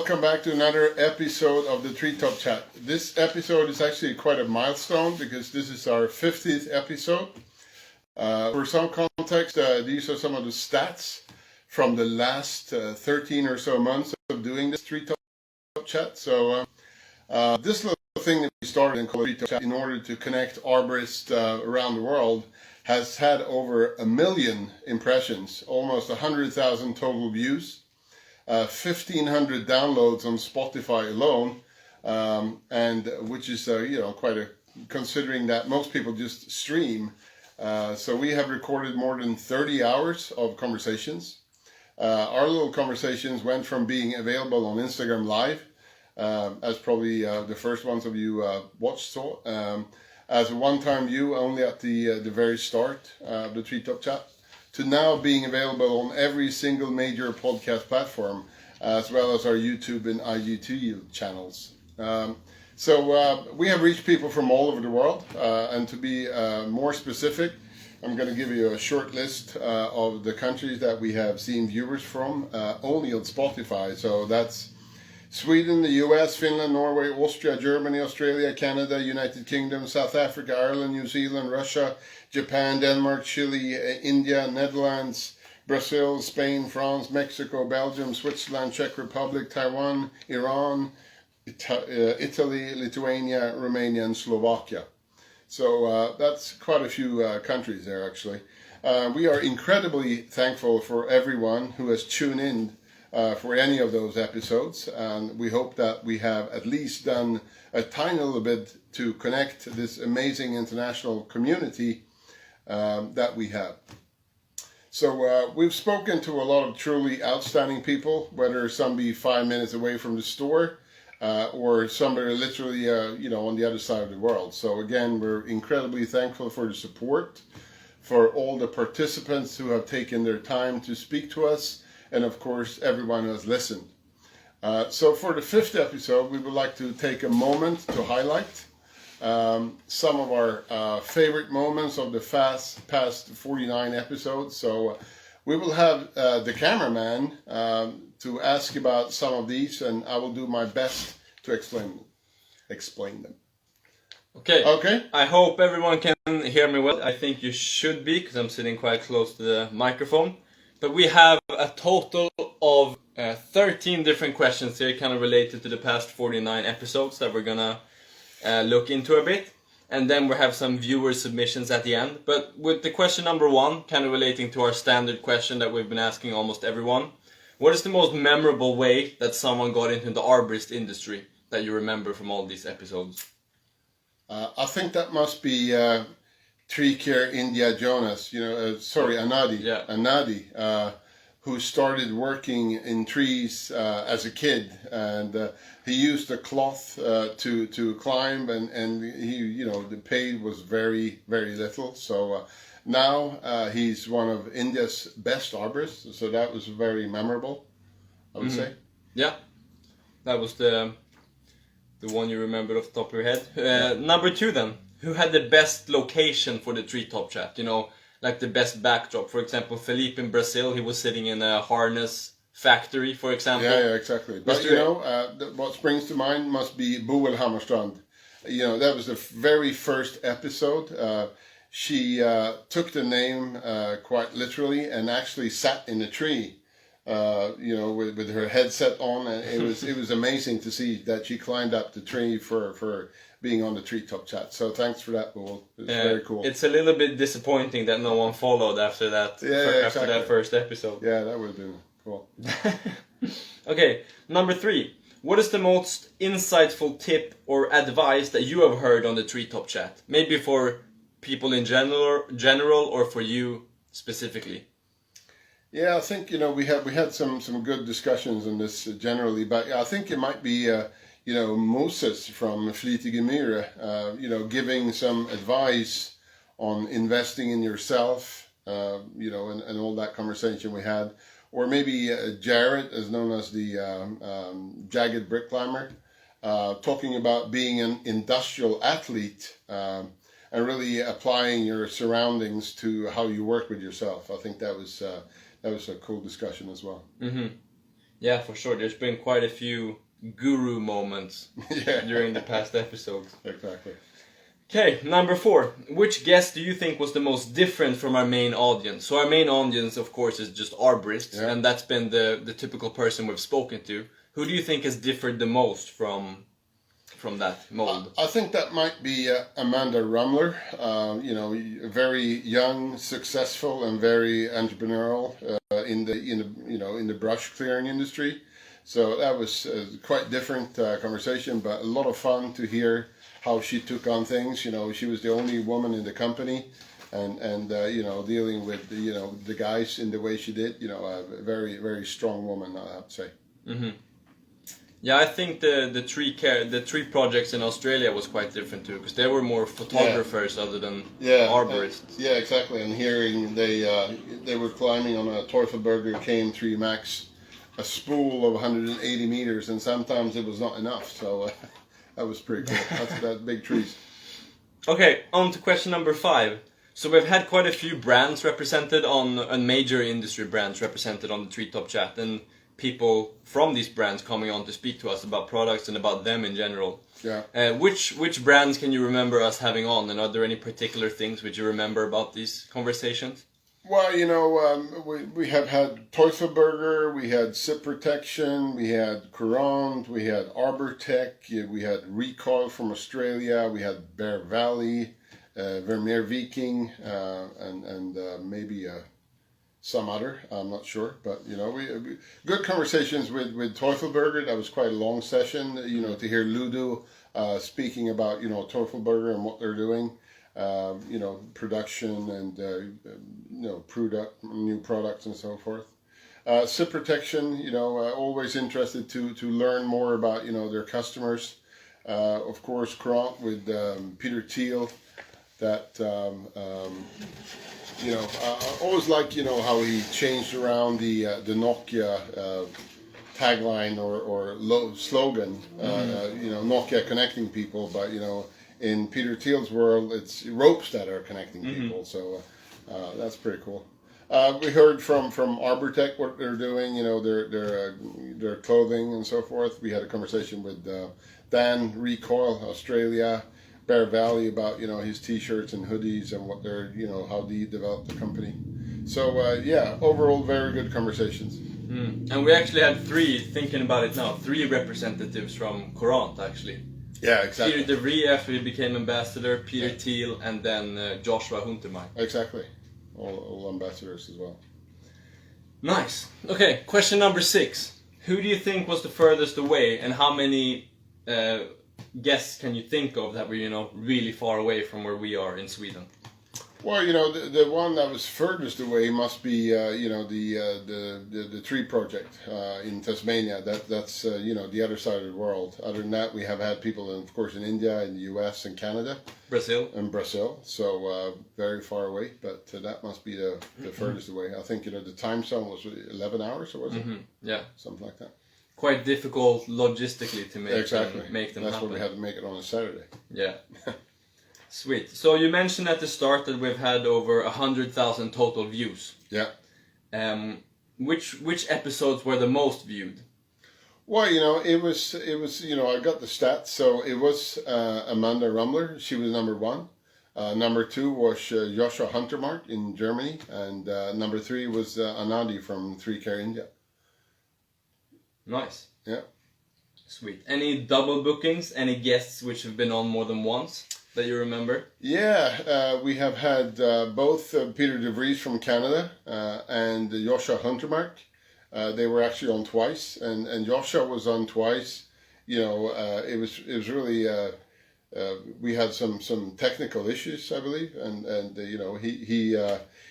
welcome back to another episode of the TreeTopChat. This episode is actually quite a milestone because this is our 50th episode. For some context, these are some of the stats from the last 13 or so months of doing this TreeTopChat. So this little thing that we started in TreeTopChat in order to connect arborists around the world has had over 1 million impressions, almost 100,000 total views. 1,500 downloads on Spotify alone, and which is quite a, considering that most people just stream. So we have recorded more than 30 hours of conversations. Our little conversations went from being available on Instagram Live, as probably the first ones of you watched saw, as a one-time view only at the very start of the TreeTopChat, to now being available on every single major podcast platform, as well as our YouTube and IGTV channels. So we have reached people from all over the world, and to be more specific, I'm going to give you a short list of the countries that we have seen viewers from, only on Spotify. So that's Sweden, the US, Finland, Norway, Austria, Germany, Australia, Canada, United Kingdom, South Africa, Ireland, New Zealand, Russia, Japan, Denmark, Chile, India, Netherlands, Brazil, Spain, France, Mexico, Belgium, Switzerland, Czech Republic, Taiwan, Iran, Italy, Lithuania, Romania, and Slovakia. So that's quite a few countries there, actually. We are incredibly thankful for everyone who has tuned in for any of those episodes, and we hope that we have at least done a tiny little bit to connect this amazing international community that we have. So we've spoken to a lot of truly outstanding people, whether some be 5 minutes away from the store or somebody literally on the other side of the world. So again, we're incredibly thankful for the support, for all the participants who have taken their time to speak to us, and of course everyone who has listened. So for the 5th episode, we would like to take a moment to highlight some of our favorite moments of the past 49 episodes. So we will have the cameraman to ask about some of these, and I will do my best to explain them. Okay. I hope everyone can hear me well. I think you should be, because I'm sitting quite close to the microphone. But we have a total of 13 different questions here, kind of related to the past 49 episodes that we're gonna look into a bit. And then we have some viewer submissions at the end. But with the question number 1, kind of relating to our standard question that we've been asking almost everyone. What is the most memorable way that someone got into the arborist industry that you remember from all these episodes? I think that must be Tree Care India Jonas, Anadi. Yeah. Anadi, who started working in trees as a kid, and he used a cloth to climb, and he, the pay was very, very little. So now he's one of India's best arborists. So that was very memorable, I would say. Yeah, that was the one you remembered off the top of your head. Number 2 then. Who had the best location for the TreeTopChat? Like the best backdrop. For example, Felipe in Brazil, he was sitting in a harness factory, for example. Yeah, exactly. But what springs to mind must be Boel Hammarstrand. That was the very first episode. She took the name quite literally and actually sat in a tree, with her headset on, and it was amazing to see that she climbed up the tree for being on the TreeTopChat. So thanks for that, Boel. It's very cool. It's a little bit disappointing that no one followed after that. After that first episode. Yeah, that would have been cool. Okay, number 3. What is the most insightful tip or advice that you have heard on the TreeTopChat? Maybe for people in general or for you specifically? Yeah, I think we had some good discussions on this generally, but I think it might be Moses from Flitige Myre, giving some advice on investing in yourself, and all that conversation we had, or maybe Jared, as known as the Jagged Brick Climber, talking about being an industrial athlete. And really applying your surroundings to how you work with yourself. I think that was a cool discussion as well. Mm-hmm. Yeah, for sure. There's been quite a few guru moments during the past episodes. Exactly. Okay, number 4. Which guest do you think was the most different from our main audience? So our main audience, of course, is just arborists, and that's been the typical person we've spoken to. Who do you think has differed the most from that mold? I think that might be Amanda Rumler. Very young, successful, and very entrepreneurial in the brush clearing industry. So that was quite different conversation, but a lot of fun to hear how she took on things. She was the only woman in the company, and dealing with the guys in the way she did. A very, very strong woman, I have to say. Mm-hmm. Yeah, I think the tree projects in Australia was quite different too, because they were more photographers other than arborists. Yeah, exactly. And hearing they were climbing on a Teufelberger KM3 Max, a spool of 180 meters, and sometimes it was not enough. So that was pretty cool. That's big trees. Okay, on to question number 5. So we've had quite a few brands represented on major industry brands represented on the TreeTopChat, and people from these brands coming on to speak to us about products and about them in general. Yeah. Which brands can you remember us having on, and are there any particular things which you remember about these conversations? Well, we have had Teufelberger, we had Sip Protection, we had Courant, we had Arbortech, we had Recoil from Australia, we had Bear Valley, Vermeer Viking, and maybe some other, I'm not sure, but we good conversations with Teufelberger. That was quite a long session, to hear Ludo speaking about Teufelberger and what they're doing, production and new products and so forth. Sip Protection, always interested to learn more about their customers. Of course, Courant with Peter Thiel, that. I always like how he changed around the Nokia tagline or slogan. Nokia connecting people, but in Peter Thiel's world, it's ropes that are connecting people. So that's pretty cool. We heard from Arbortech what they're doing. Their clothing and so forth. We had a conversation with Dan Recoil, Australia. Bear Valley about his t-shirts and hoodies and what they're how they developed the company. So overall very good conversations. And we actually had 3 representatives from Courant actually. Yeah, exactly. Peter De Vries after he became ambassador, Peter Thiel, and then Joshua Huntermark. Exactly, all ambassadors as well. Nice. Okay, question number 6. Who do you think was the furthest away, and how many guests can you think of that were really far away from where we are in Sweden? Well, the one that was furthest away must be the tree project in Tasmania. That's the other side of the world. Other than that, we have had people, of course, in India, in the US, and Canada, Brazil. So very far away, but that must be the furthest away. I think the time zone was 11 hours, or was it? Yeah, something like that. Quite difficult logistically to make them That's happen. why we had to make it on a Saturday. Yeah. Sweet. So you mentioned at the start that we've had over 100,000 total views. Yeah. Which episodes were the most viewed? Well, it was I got the stats. So it was Amanda Rumler. She was number 1. Number 2 was Joshua Huntermark in Germany, and number 3 was Anadi from 3Care India. Nice. Yeah. Sweet. Any double bookings? Any guests which have been on more than once that you remember? Yeah, we have had both Peter De Vries from Canada and Joshua Huntermark. They were actually on twice, and Joshua was on twice. It was really we had some technical issues, I believe, and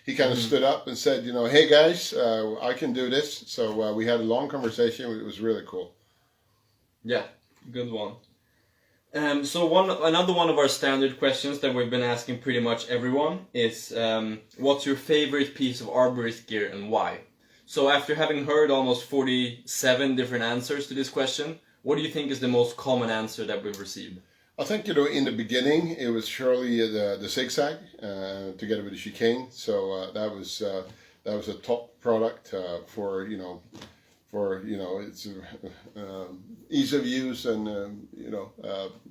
he kind of stood up and said, hey guys, I can do this. So we had a long conversation. It was really cool. Yeah, good one. So another one of our standard questions that we've been asking pretty much everyone is, what's your favorite piece of arborist gear and why? So after having heard almost 47 different answers to this question, what do you think is the most common answer that we've received? I think, in the beginning, it was surely the zigzag together with the chicane. So that was a top product for its ease of use, and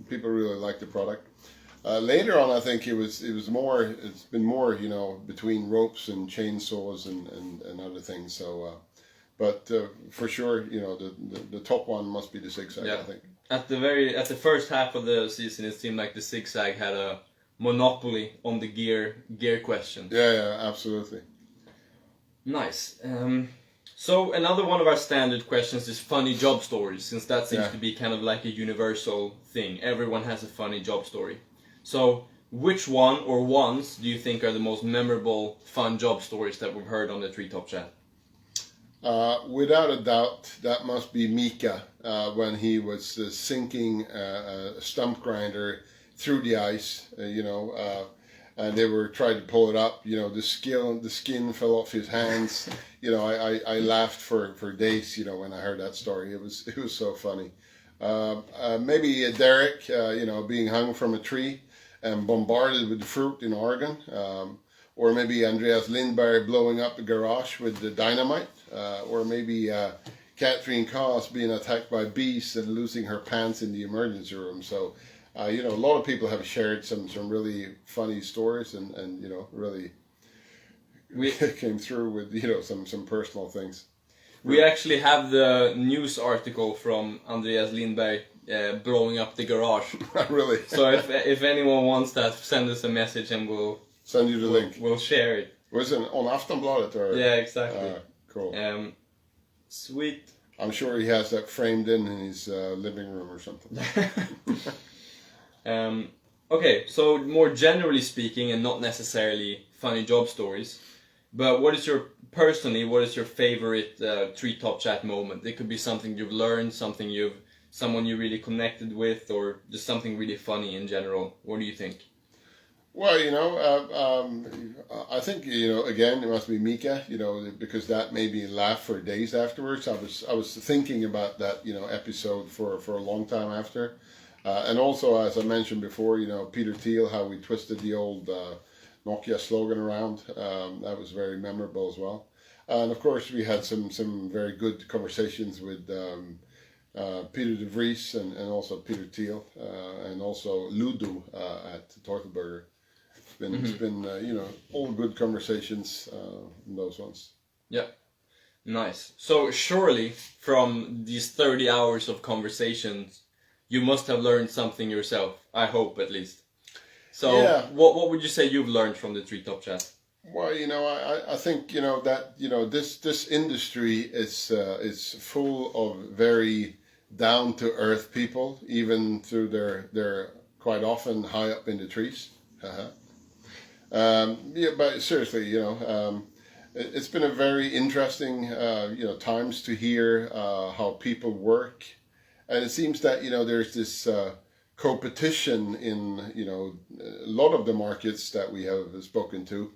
people really like the product. Later on, I think it's been more between ropes and chainsaws and other things. So, but for sure, the top one must be the zigzag. Yeah. I think at the first half of the season, it seemed like the zigzag had a monopoly on the gear question. Yeah, absolutely. Nice. So another one of our standard questions is funny job stories, since that seems to be kind of like a universal thing. Everyone has a funny job story. So which one or ones do you think are the most memorable fun job stories that we've heard on the TreeTopChat? Without a doubt, that must be Mika when he was sinking a stump grinder through the ice, and they were trying to pull it up. The skin fell off his hands. I laughed for days. When I heard that story, it was so funny. Maybe Derek, being hung from a tree and bombarded with fruit in Oregon, or maybe Andreas Lindberg blowing up the garage with the dynamite, or maybe Catherine Koss being attacked by bees and losing her pants in the emergency room. So. A lot of people have shared some really funny stories and really came through with some personal things. We actually have the news article from Andreas Lindberg blowing up the garage. Really? So if anyone wants that, send us a message and we'll send you the link. We'll share it. Was it on Aftonbladet or? Yeah, exactly. Cool. Sweet. I'm sure he has that framed in his living room or something. Okay, so more generally speaking, and not necessarily funny job stories, but what is your favorite TreeTopChat moment? It could be something you've learned, someone you really connected with, or just something really funny in general. What do you think? Well, I think again it must be Mika, because that made me laugh for days afterwards. I was thinking about that episode for a long time after. And also, as I mentioned before, Peter Thiel, how we twisted the old Nokia slogan around. That was very memorable as well. And of course, we had some very good conversations with Peter de Vries and also Peter Thiel, and also Ludo at Tortelburger. It's been all good conversations in those ones. Yeah, nice. So surely from these 30 hours of conversations, you must have learned something yourself. I hope, at least. So, what would you say you've learned from the TreeTopChat? Well, I think that this industry is full of very down to earth people, even through their quite often high up in the trees. But seriously, it's been a very interesting times to hear how people work. And it seems that there's this competition in a lot of the markets that we have spoken to,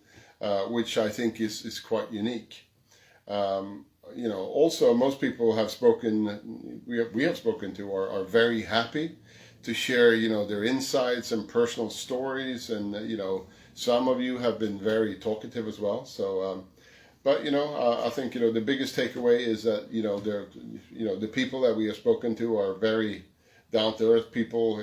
which I think is quite unique. Also most people have spoken we have spoken to are very happy to share their insights and personal stories, and some of you have been very talkative as well. So. But I think the biggest takeaway is that the people that we have spoken to are very down to earth people.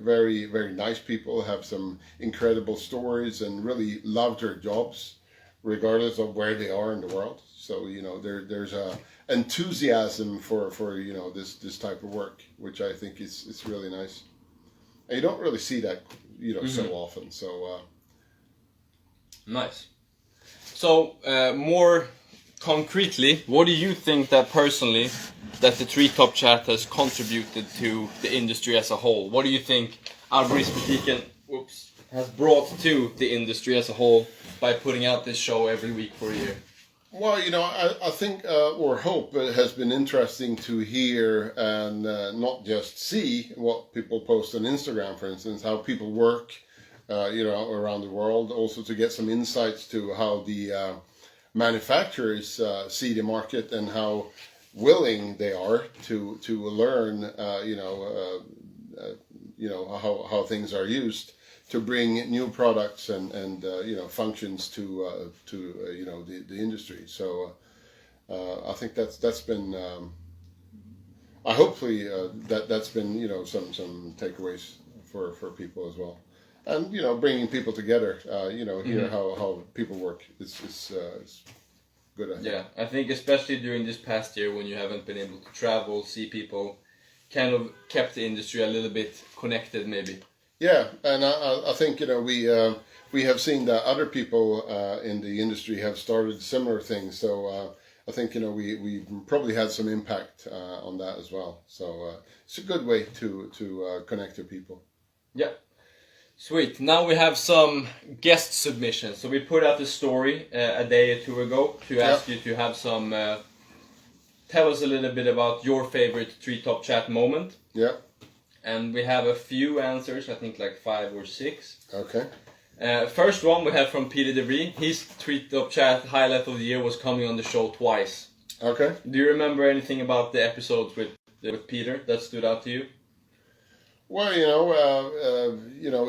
Very very nice people, have some incredible stories and really love their jobs, regardless of where they are in the world. So there's a enthusiasm for this type of work, which I think is really nice. And you don't really see that so often. So nice. So, more concretely, what do you think that the TreeTopChat has contributed to the industry as a whole? What do you think Arborist has brought to the industry as a whole by putting out this show every week for a year? Well, I think or hope it has been interesting to hear and not just see what people post on Instagram, for instance, how people work around the world, also to get some insights to how the manufacturers see the market and how willing they are to learn, how things are used to bring new products and functions to the industry. So I think that's been. Hopefully that's been some takeaways for people as well, and bringing people together. Hear how people work is good. I think. Yeah, I think especially during this past year when you haven't been able to travel, see people, kind of kept the industry a little bit connected, maybe. Yeah, and I think we have seen that other people in the industry have started similar things. So I think we probably had some impact on that as well. So it's a good way to connect to people. Yeah, sweet. Now we have some guest submissions. So we put out the story a day or two ago to ask you to have some. Tell us a little bit about your favorite TreeTopChat moment. Yeah. And we have a few answers, I think like 5 or 6. Okay. First one we have from Peter DeVries. His TreeTopChat highlight of the year was coming on the show twice. Okay. Do you remember anything about the episodes with Peter that stood out to you? Well,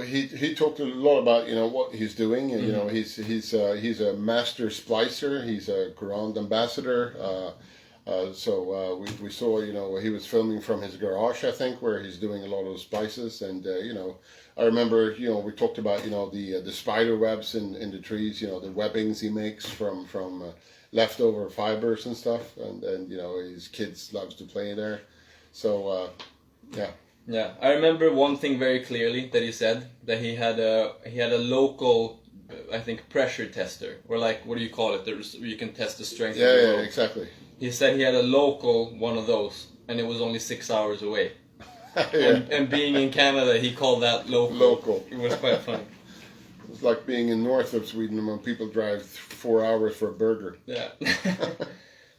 he talked a lot about what he's doing, and he's a master splicer. He's a grand ambassador. So we saw he was filming from his garage, I think, where he's doing a lot of splices, and I remember we talked about the spider webs in the trees, the webbings he makes from leftover fibers and stuff, and his kids loves to play there. So yeah. Yeah, I remember one thing very clearly that he said, that he had a local, I think, pressure tester, or like, what do you call it? You can test the strength. Yeah, of the yeah, rope. exactly. He said he had a local one of those, and it was only 6 hours away. Yeah. And being in Canada, he called that local. Local. It was quite funny. It's like being in north of Sweden when people drive 4 hours for a burger. Yeah.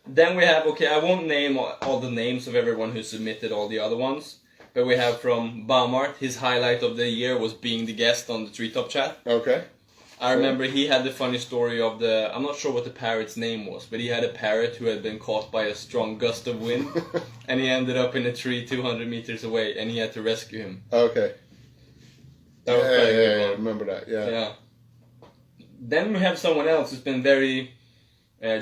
Then we have, I won't name all the names of everyone who submitted all the other ones, but we have from Baumart, his highlight of the year was being the guest on the TreeTopChat. Okay. I remember he had the funny story of I'm not sure what the parrot's name was, but he had a parrot who had been caught by a strong gust of wind, and he ended up in a tree 200 meters away, and he had to rescue him. Okay. That was quite a good I one. remember that, yeah. Then we have someone else who's been very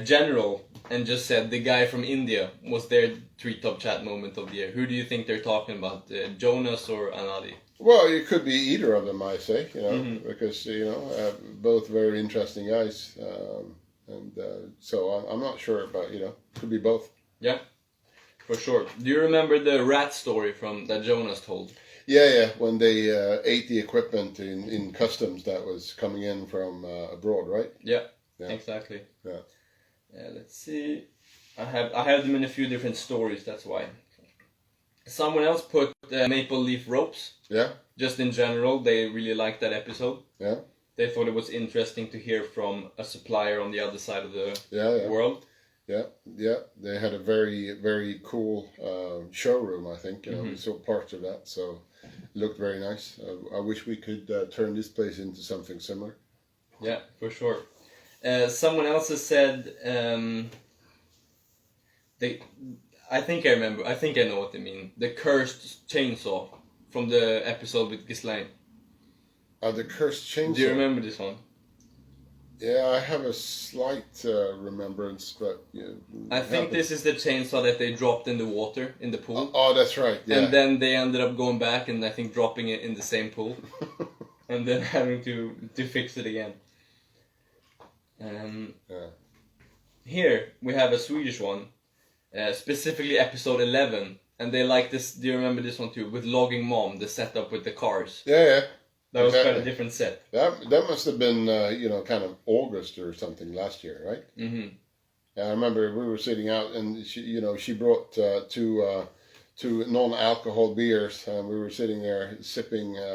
general and just said the guy from India was their TreeTopChat moment of the year. Who do you think they're talking about, Jonas or Anadi? Well, it could be either of them, I say, because, both very interesting guys. So I'm not sure, but, could be both. Yeah, for sure. Do you remember the rat story that Jonas told? Yeah, when they ate the equipment in customs that was coming in from abroad, right? Yeah, exactly. Yeah. Let's see. I have them in a few different stories, that's why. Someone else put maple leaf ropes. Yeah. Just in general, they really liked that episode. Yeah. They thought it was interesting to hear from a supplier on the other side of the world. Yeah. They had a very, very cool showroom, I think. We saw parts of that, so it looked very nice. I wish we could turn this place into something similar. Yeah, for sure. Someone else has said I think I remember. I think I know what they mean. The cursed chainsaw from the episode with Ghislaine. The cursed chainsaw. Do you remember this one? Yeah, I have a slight remembrance, but I think this is the chainsaw that they dropped in the water in the pool. Oh, that's right. Yeah. And then they ended up going back and I think dropping it in the same pool, and then having to fix it again. Here we have a Swedish one. Specifically episode 11, and they like this. Do you remember this one too? With Logging Mom, the setup with the cars. Yeah. That was quite a different set. That must have been kind of August or something last year, right? Mm-hmm. I remember we were sitting out, and she brought two non-alcohol beers, and we were sitting there sipping